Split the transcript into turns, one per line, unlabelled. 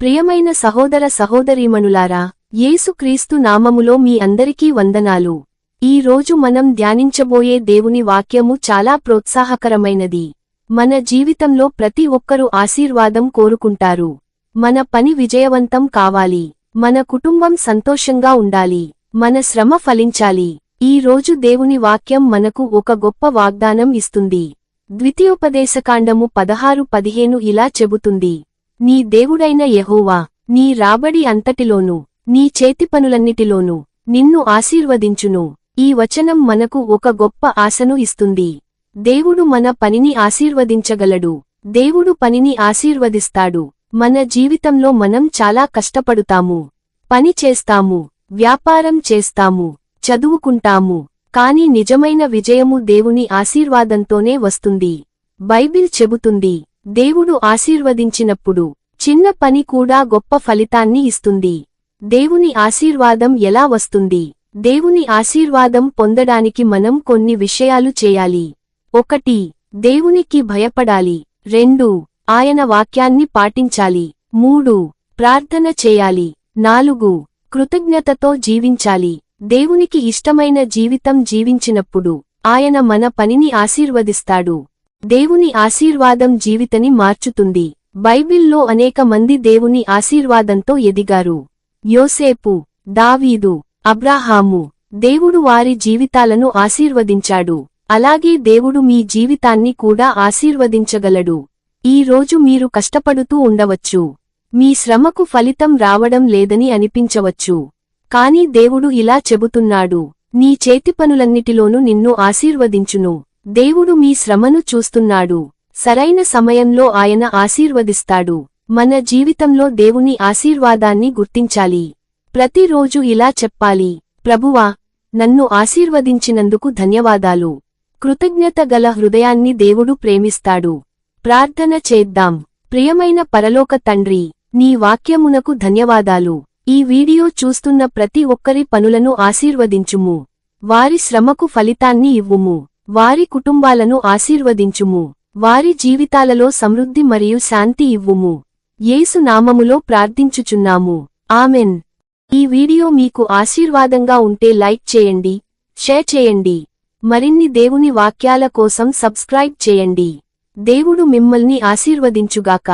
ప్రియమైన సహోదర సహోదరీమణులారా, యేసుక్రీస్తు నామములో మీ అందరికీ వందనాలు. ఈ రోజు మనం ధ్యానించబోయే దేవుని వాక్యము చాలా ప్రోత్సాహకరమైనది. మన జీవితంలో ప్రతి ఒక్కరూ ఆశీర్వాదం కోరుకుంటారు. మన పని విజయవంతం కావాలి, మన కుటుంబం సంతోషంగా ఉండాలి, మన శ్రమ ఫలించాలి. ఈ రోజు దేవుని వాక్యం మనకు ఒక గొప్ప వాగ్దానం ఇస్తుంది. ద్వితీయోపదేశకాండము 16:15 ఇలా చెబుతుంది: నీ దేవుడైన యెహోవా నీ రాబడి అంతటిలోనూ నీ చేతిపనులన్నిటిలోనూ నిన్ను ఆశీర్వదించును. ఈ వచనం మనకు ఒక గొప్ప ఆశను ఇస్తుంది. దేవుడు మన పనిని ఆశీర్వదించగలడు. దేవుడు పనిని ఆశీర్వదిస్తాడు. మన జీవితంలో మనం చాలా కష్టపడుతాము, పని చేస్తాము, వ్యాపారం చేస్తాము, చదువుకుంటాము. కాని నిజమైన విజయము దేవుని ఆశీర్వాదంతోనే వస్తుంది. బైబిల్ చెబుతుంది, దేవుడు ఆశీర్వదించినప్పుడు చిన్న పని కూడా గొప్ప ఫలితాన్ని ఇస్తుంది. దేవుని ఆశీర్వాదం ఎలా వస్తుంది? దేవుని ఆశీర్వాదం పొందడానికి మనం కొన్ని విషయాలు చేయాలి. 1. దేవునికి భయపడాలి. 2. ఆయన వాక్యాన్ని పాటించాలి. 3. ప్రార్థన చేయాలి. 4. కృతజ్ఞతతో జీవించాలి. దేవునికి ఇష్టమైన జీవితం జీవించినప్పుడు ఆయన మన పనిని ఆశీర్వదిస్తాడు. దేవుని ఆశీర్వాదం జీవితని మార్చుతుంది. బైబిల్లో అనేక మంది దేవుని ఆశీర్వాదంతో ఎదిగారు. యోసేపు, దావీదు, అబ్రాహాము. దేవుడు వారి జీవితాలను ఆశీర్వదించాడు. అలాగే దేవుడు మీ జీవితాన్ని కూడా ఆశీర్వదించగలడు. ఈ రోజు మీరు కష్టపడుతూ ఉండవచ్చు. మీ శ్రమకు ఫలితం రావడం లేదని అనిపించవచ్చు. కాని దేవుడు ఇలా చెబుతున్నాడు: నీ చేతిపనులన్నిటిలోనూ నిన్ను ఆశీర్వదించును. దేవుడు మీ శ్రమను చూస్తున్నాడు. సరైన సమయంలో ఆయన ఆశీర్వదిస్తాడు. మన జీవితంలో దేవుని ఆశీర్వాదాన్ని గుర్తించాలి. ప్రతిరోజు ఇలా చెప్పాలి: ప్రభువా, నన్ను ఆశీర్వదించినందుకు ధన్యవాదాలు. కృతజ్ఞత గల హృదయాన్ని దేవుడు ప్రేమిస్తాడు. ప్రార్థన చేద్దాం. ప్రియమైన పరలోక తండ్రి, నీ వాక్యమునకు ధన్యవాదాలు. ఈ వీడియో చూస్తున్న ప్రతి ఒక్కరి పనులను ఆశీర్వదించుము. వారి శ్రమకు ఫలితాన్ని ఇవ్వుము. వారి కుటుంబాలను ఆశీర్వదించుము. వారి జీవితాలలో సమృద్ధి మరియు శాంతి ఇవ్వుము. యేసు నామములో ప్రార్థించుచున్నాము. ఆమెన్. ఈ వీడియో మీకు ఆశీర్వాదంగా ఉంటే లైక్ చేయండి, షేర్ చేయండి. మరిన్ని దేవుని వాక్యాల కోసం సబ్స్క్రైబ్ చేయండి. దేవుడు మిమ్మల్ని ఆశీర్వదించుగాక.